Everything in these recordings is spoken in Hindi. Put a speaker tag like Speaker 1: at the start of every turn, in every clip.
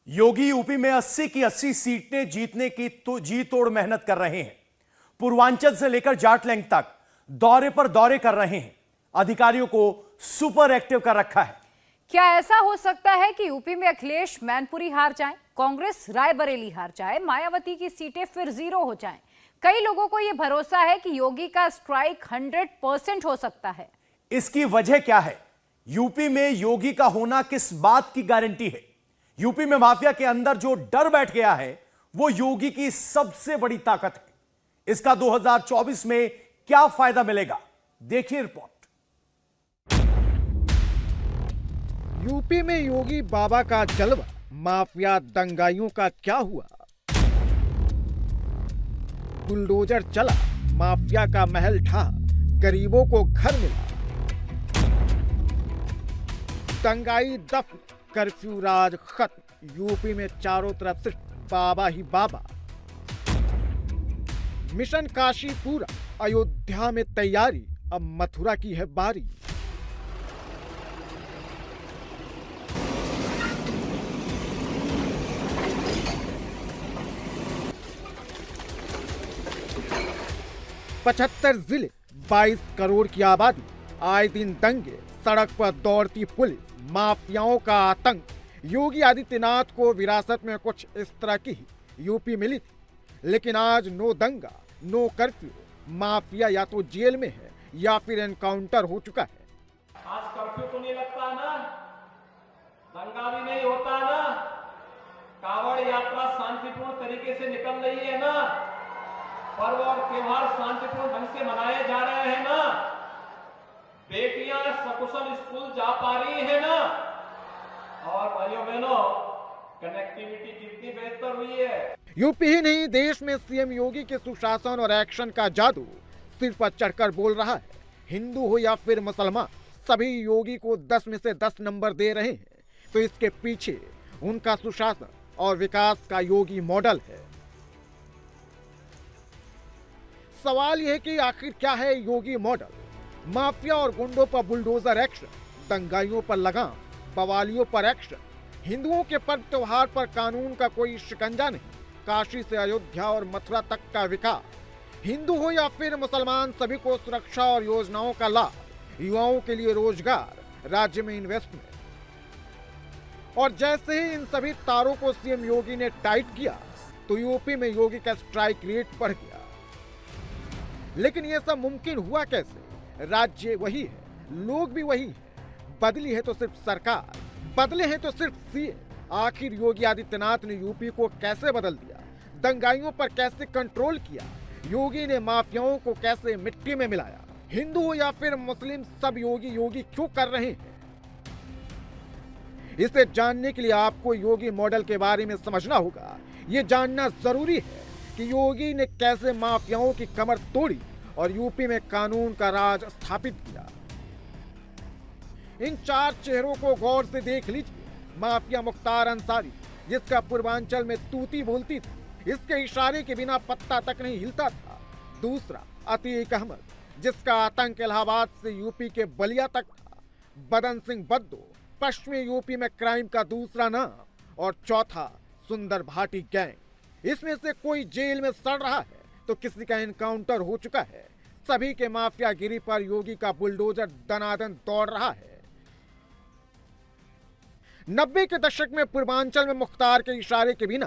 Speaker 1: योगी यूपी में 80 की 80 सीटें जीतने की तो जी तोड़ मेहनत कर रहे हैं। पूर्वांचल से लेकर जाटलैंड तक दौरे पर दौरे कर रहे हैं। अधिकारियों को सुपर एक्टिव कर रखा है।
Speaker 2: क्या ऐसा हो सकता है कि यूपी में अखिलेश मैनपुरी हार जाएं, कांग्रेस रायबरेली हार जाए, मायावती की सीटें फिर 0 हो जाएं? कई लोगों को यह भरोसा है कि योगी का स्ट्राइक 100% हो सकता है।
Speaker 1: इसकी वजह क्या है? यूपी में योगी का होना किस बात की गारंटी है? यूपी में माफिया के अंदर जो डर बैठ गया है वो योगी की सबसे बड़ी ताकत है। इसका 2024 में क्या फायदा मिलेगा, देखिए रिपोर्ट।
Speaker 3: यूपी में योगी बाबा का जलवा, माफिया दंगाइयों का क्या हुआ? बुलडोजर चला, माफिया का महल ढहा, गरीबों को घर मिला। दंगाई दफ्न, कर्फ्यू राज खत्म, यूपी में चारों तरफ सिर्फ बाबा ही बाबा। मिशन काशी पूरा, अयोध्या में तैयारी, अब मथुरा की है बारी। पचहत्तर जिले, 22 करोड़ की आबादी, आए दिन दंगे, सड़क पर दौड़ती पुलिस, माफियाओं का आतंक। योगी आदित्यनाथ को विरासत में कुछ इस तरह की ही यूपी मिली थी, लेकिन आज नो दंगा, नो कर्फ्यू, माफिया या तो जेल में है या फिर एनकाउंटर हो चुका है।
Speaker 4: आज कर्फ्यू तो नहीं लगता ना, दंगा भी नहीं होता ना, कावड़ यात्रा शांतिपूर्ण तरीके से निकल रही है ना, पर्व और त्योहार शांतिपूर्ण ढंग से मनाए जा रहे हैं ना, बेटियां सकुशल स्कूल जा पा रही है ना, और भाइयों बहनों कनेक्टिविटी कितनी बेहतर हुई है।
Speaker 3: यूपी ही नहीं, देश में सीएम योगी के सुशासन और एक्शन का जादू सिर पर चढ़कर बोल रहा है। हिंदू हो या फिर मुसलमान, सभी योगी को 10 में से 10 नंबर दे रहे हैं। तो इसके पीछे उनका सुशासन और विकास का योगी मॉडल है। सवाल यह है कि आखिर क्या है योगी मॉडल? माफिया और गुंडों पर बुलडोजर एक्शन, दंगाइयों पर लगाम, बवालियों पर एक्शन, हिंदुओं के पर्व त्योहार पर कानून का कोई शिकंजा नहीं, काशी से अयोध्या और मथुरा तक का विकास। हिंदू हो या फिर मुसलमान, सभी को सुरक्षा और योजनाओं का लाभ, युवाओं के लिए रोजगार, राज्य में इन्वेस्टमेंट। और जैसे ही इन सभी तारों को सीएम योगी ने टाइट किया तो यूपी में योगी का स्ट्राइक रेट बढ़ गया। लेकिन यह सब मुमकिन हुआ कैसे? राज्य वही है, लोग भी वही है, बदली है तो सिर्फ सरकार, बदले हैं तो सिर्फ सीएम। आखिर योगी आदित्यनाथ ने यूपी को कैसे बदल दिया? दंगाइयों पर कैसे कंट्रोल किया? योगी ने माफियाओं को कैसे मिट्टी में मिलाया? हिंदू हो या फिर मुस्लिम, सब योगी योगी क्यों कर रहे हैं? इसे जानने के लिए आपको योगी मॉडल के बारे में समझना होगा। ये जानना जरूरी है कि योगी ने कैसे माफियाओं की कमर तोड़ी और यूपी में कानून का राज स्थापित किया। इन 4 चेहरों को गौर से देख लीजिए। माफिया मुख्तार अंसारी, जिसका पूर्वांचल में तूती बोलती थी, इसके इशारे के बिना पत्ता तक नहीं हिलता था। दूसरा अतीक अहमद, जिसका आतंक इलाहाबाद से यूपी के बलिया तक था। बदन सिंह बद्दो, पश्चिमी यूपी में क्राइम का दूसरा नाम। और चौथा सुंदर भाटी गैंग। इसमें से कोई जेल में सड़ रहा है तो किसी का एनकाउंटर हो चुका है। सभी के माफियागिरी पर योगी का बुलडोजर दनादन दौड़ रहा है। 90 के दशक में पूर्वांचल में मुख्तार के इशारे के बिना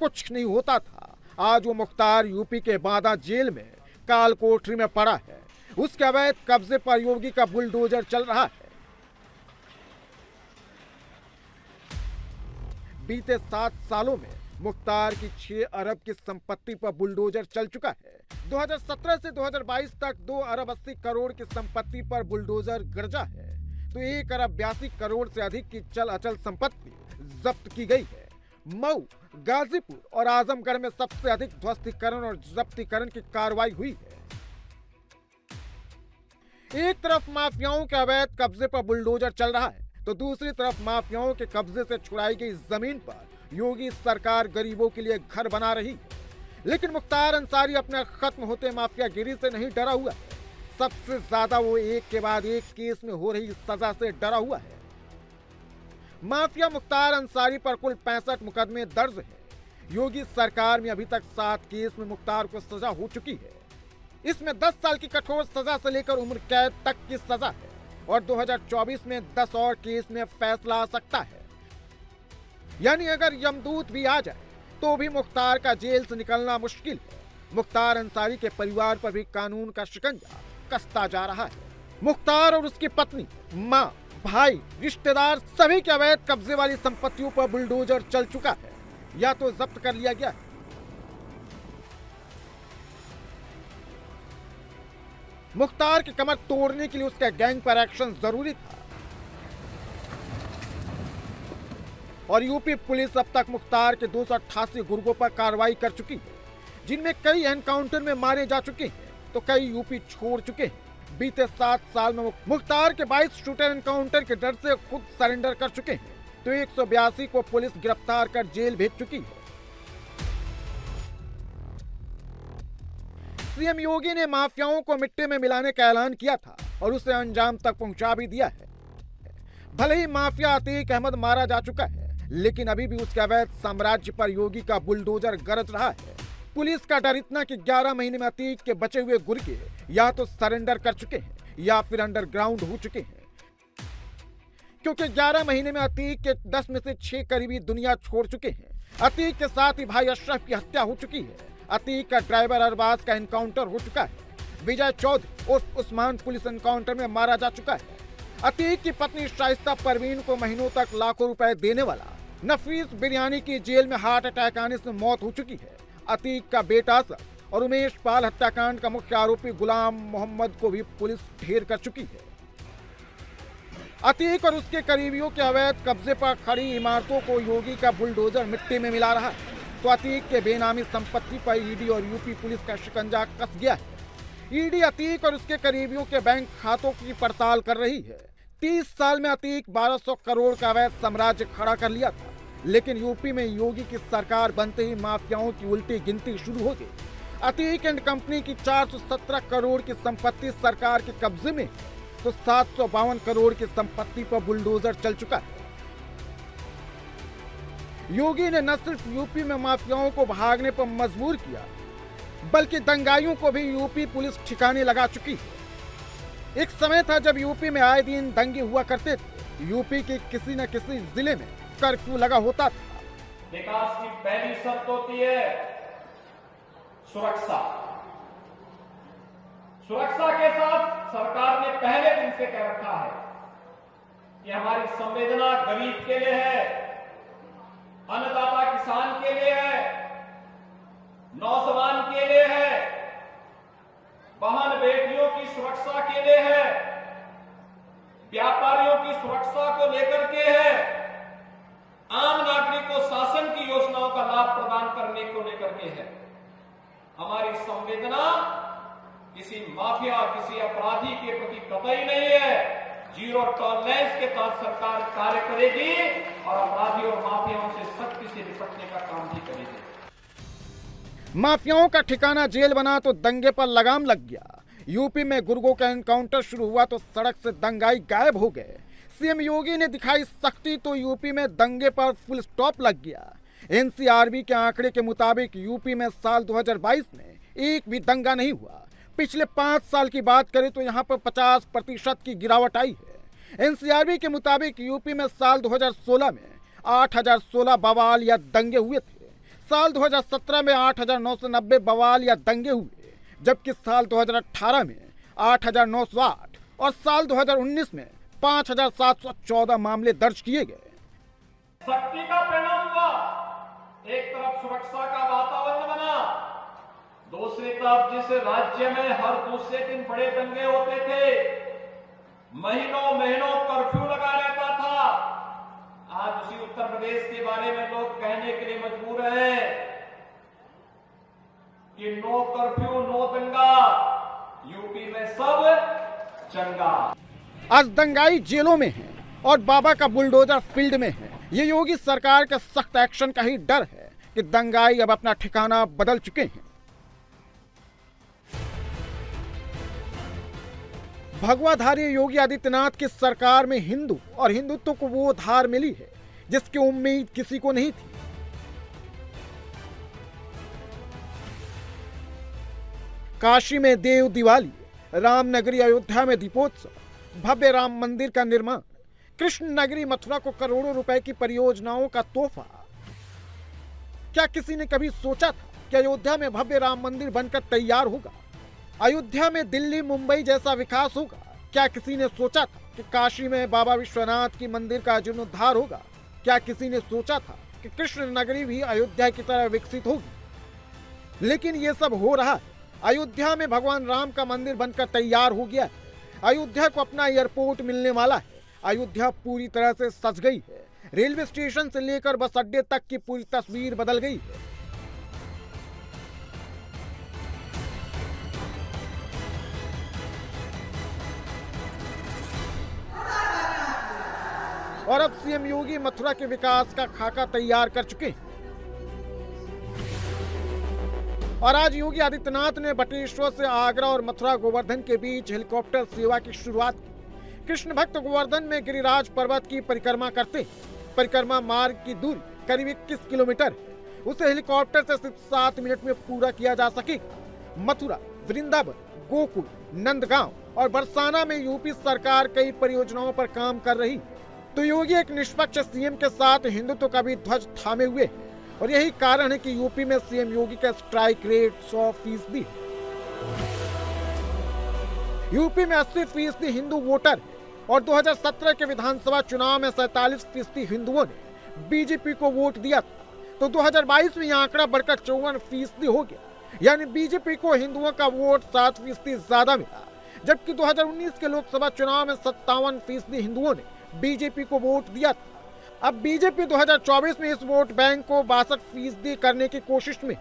Speaker 3: कुछ नहीं होता था। आज वो मुख्तार यूपी के बांदा जेल में काल कोठरी में पड़ा है। उसके अवैध कब्जे पर योगी का बुलडोजर चल रहा है। बीते 7 सालों में मुख्तार की 6 अरब की संपत्ति पर बुलडोजर चल चुका है। 2017 से 2022 तक 2 अरब 80 करोड़ की संपत्ति पर बुलडोजर गरजा है। तो 1 अरब 82 करोड़ से अधिक की चल अचल संपत्ति जब्त की गई है। मऊ, गाजीपुर और आजमगढ़ में सबसे अधिक ध्वस्तीकरण और जब्तीकरण की कार्रवाई हुई है। एक तरफ माफियाओं के अवैध कब्जे पर बुलडोजर चल रहा है तो दूसरी तरफ माफियाओं के कब्जे से छुड़ाई गई जमीन पर योगी सरकार गरीबों के लिए घर बना रही है। लेकिन मुख्तार अंसारी अपने खत्म होते माफियागिरी से नहीं डरा हुआ है। सबसे ज्यादा वो एक के बाद एक केस में हो रही सजा से डरा हुआ है। माफिया मुख्तार अंसारी पर कुल 65 मुकदमे दर्ज है। योगी सरकार में अभी तक 7 केस में मुख्तार को सजा हो चुकी है। इसमें 10 साल की कठोर सजा से लेकर उम्र कैद तक की सजा है और 2024 में 10 और केस में फैसला आ सकता है। यानी अगर यमदूत भी आ जाए तो भी मुख्तार का जेल से निकलना मुश्किल है। मुख्तार अंसारी के परिवार पर भी कानून का शिकंजा कसता जा रहा है। मुख्तार और उसकी पत्नी, मां, भाई, रिश्तेदार सभी के अवैध कब्जे वाली संपत्तियों पर बुलडोजर चल चुका है या तो जब्त कर लिया गया है। मुख्तार की कमर तोड़ने के लिए उसका गैंग पर एक्शन जरूरी था और यूपी पुलिस अब तक मुख्तार के 288 गुर्गों पर कार्रवाई कर चुकी है, जिनमें कई एनकाउंटर में मारे जा चुके हैं तो कई यूपी छोड़ चुके हैं। बीते 7 साल में मुख्तार के 22 शूटर एनकाउंटर के डर से खुद सरेंडर कर चुके हैं तो 182 को पुलिस गिरफ्तार कर जेल भेज चुकी है। सीएम योगी ने माफियाओं को मिट्टी में मिलाने का ऐलान किया था और उसे अंजाम तक पहुंचा भी दिया है। भले ही माफिया अतीक अहमद मारा जा चुका है लेकिन अभी भी उसके अवैध साम्राज्य पर योगी का बुलडोजर गरज रहा है। पुलिस का डर इतना कि 11 महीने में अतीक के बचे हुए गुर्गे या तो सरेंडर कर चुके हैं या फिर अंडरग्राउंड हो चुके हैं, क्योंकि 11 महीने में अतीक के 10 में से 6 करीबी दुनिया छोड़ चुके हैं। अतीक के साथ ही भाई अशरफ की हत्या हो चुकी है। अतीक का ड्राइवर अरबाज का एनकाउंटर हो चुका है। विजय चौधरी उर्फ उस्मान पुलिस एनकाउंटर में मारा जा चुका है। अतीक की पत्नी शाइस्ता परवीन को महीनों तक लाखों रुपए देने वाला नफीस बिरयानी की जेल में हार्ट अटैक आने से मौत हो चुकी है। अतीक का बेटा असद और उमेश पाल हत्याकांड का मुख्य आरोपी गुलाम मोहम्मद को भी पुलिस ढेर कर चुकी है। अतीक और उसके करीबियों के अवैध कब्जे पर खड़ी इमारतों को योगी का बुलडोजर मिट्टी में मिला रहा है तो अतीक के बेनामी संपत्ति पर ईडी और यूपी पुलिस का शिकंजा कस गया है। ईडी अतीक और उसके करीबियों के बैंक खातों की पड़ताल कर रही है। 30 साल में अतीक 1200 करोड़ का अवैध साम्राज्य खड़ा कर लिया था, लेकिन यूपी में योगी की सरकार बनते ही माफियाओं की उल्टी गिनती शुरू हो गई। अतीक एंड कंपनी की 417 करोड़ की संपत्ति सरकार के कब्जे में तो 752 करोड़ की संपत्ति पर बुलडोजर चल चुका है। योगी ने न सिर्फ यूपी में माफियाओं को भागने पर मजबूर किया बल्कि दंगाइयों को भी यूपी पुलिस ठिकाने लगा चुकी है। एक समय था जब यूपी में आए दिन दंगे हुआ करते थे। यूपी के किसी न किसी जिले में कर्फ्यू लगा होता था।
Speaker 4: विकास की पहली शर्त होती है सुरक्षा। सुरक्षा के साथ सरकार ने पहले दिन से कह रखा है कि हमारी संवेदना गरीब के लिए है, अन्नदाता किसान के लिए है, नौजवान के लिए है, बहन बेटियों की सुरक्षा के लिए है, व्यापारियों की सुरक्षा को लेकर के है, आम नागरिक को शासन की योजनाओं का लाभ प्रदान करने को लेकर के है। हमारी संवेदना किसी माफिया, किसी अपराधी के प्रति कतई नहीं है। जीरो टॉलरेंस के तहत सरकार कार्य करेगी और अपराधियों और माफियाओं से सख्ती से निपटने का काम भी करेगी।
Speaker 3: माफियाओं का ठिकाना जेल बना तो दंगे पर लगाम लग गया। यूपी में गुर्गों का एनकाउंटर शुरू हुआ तो सड़क से दंगाई गायब हो गए। सीएम योगी ने दिखाई सख्ती तो यूपी में दंगे पर फुल स्टॉप लग गया। एनसीआरबी के आंकड़े के मुताबिक यूपी में साल 2022 में एक भी दंगा नहीं हुआ। पिछले 5 साल की बात करें तो यहां पर 50% की गिरावट आई है। एनसीआरबी के मुताबिक यूपी में साल 2016 में 8016 बवाल या दंगे हुए थे। साल 2017 में 8990 बवाल या दंगे हुए, जबकि साल 2018 में 8908 और साल 2019 में 5714 मामले दर्ज किए गए।
Speaker 4: शक्ति का परिणाम हुआ। एक तरफ सुरक्षा का वातावरण बना, दूसरी तरफ जिस राज्य में हर दूसरे दिन बड़े दंगे होते थे, महीनों महीनों कर्फ्यू लगा रहता था, आज उसी उत्तर प्रदेश के बारे में लोग कहने के लिए मजबूर हैं कि नो कर्फ्यू नो दंगा, यूपी में सब चंगा।
Speaker 3: आज दंगाई जेलों में है और बाबा का बुलडोजर फील्ड में है। ये योगी सरकार के सख्त एक्शन का ही डर है कि दंगाई अब अपना ठिकाना बदल चुके हैं। भगवाधारी योगी आदित्यनाथ की सरकार में हिंदू और हिंदुत्व को वो धार मिली है जिसकी उम्मीद किसी को नहीं थी। काशी में देव दिवाली, रामनगरी अयोध्या में दीपोत्सव, भव्य राम मंदिर का निर्माण, कृष्ण नगरी मथुरा को करोड़ों रुपए की परियोजनाओं का तोहफा। क्या किसी ने कभी सोचा था कि अयोध्या में भव्य राम मंदिर बनकर तैयार होगा? अयोध्या में दिल्ली मुंबई जैसा विकास होगा? क्या किसी ने सोचा था कि काशी में बाबा विश्वनाथ की मंदिर का जीर्णोद्धार होगा? क्या किसी ने सोचा था कि कृष्ण नगरी भी अयोध्या की तरह विकसित होगी? लेकिन ये सब हो रहा है। अयोध्या में भगवान राम का मंदिर बनकर तैयार हो गया। अयोध्या को अपना एयरपोर्ट मिलने वाला है। अयोध्या पूरी तरह से सज गई है। रेलवे स्टेशन से लेकर बस अड्डे तक की पूरी तस्वीर बदल गई है। और अब सीएम योगी मथुरा के विकास का खाका तैयार कर चुके हैं। और आज योगी आदित्यनाथ ने बटेश्वर से आगरा और मथुरा गोवर्धन के बीच हेलीकॉप्टर सेवा की शुरुआत की। कृष्ण भक्त गोवर्धन में गिरिराज पर्वत की परिक्रमा करते हैं। परिक्रमा मार्ग की दूरी करीब 21 किलोमीटर है। उसे हेलीकॉप्टर से सिर्फ 7 मिनट में पूरा किया जा सकेगा। मथुरा, वृंदावन, गोकुल, नंदगांव और बरसाना में यूपी सरकार कई परियोजनाओं पर काम कर रही। तो योगी एक निष्पक्ष सीएम के साथ हिंदुत्व का भी ध्वज थामे हुए और यही कारण है कि यूपी में सीएम योगी का स्ट्राइक रेट 100%। यूपी में 80% हिंदू वोटर और 2017 के विधानसभा चुनाव में 47% हिंदुओं ने बीजेपी को वोट दिया था। तो 2022 में यह आंकड़ा बढ़कर 54% हो गया। यानी बीजेपी को हिंदुओं का वोट 7% ज्यादा मिला। जबकि 2019 के लोकसभा चुनाव में 57% हिंदुओं ने बीजेपी को वोट दिया था। अब बीजेपी 2024 में इस वोट बैंक को 62% करने की कोशिश में।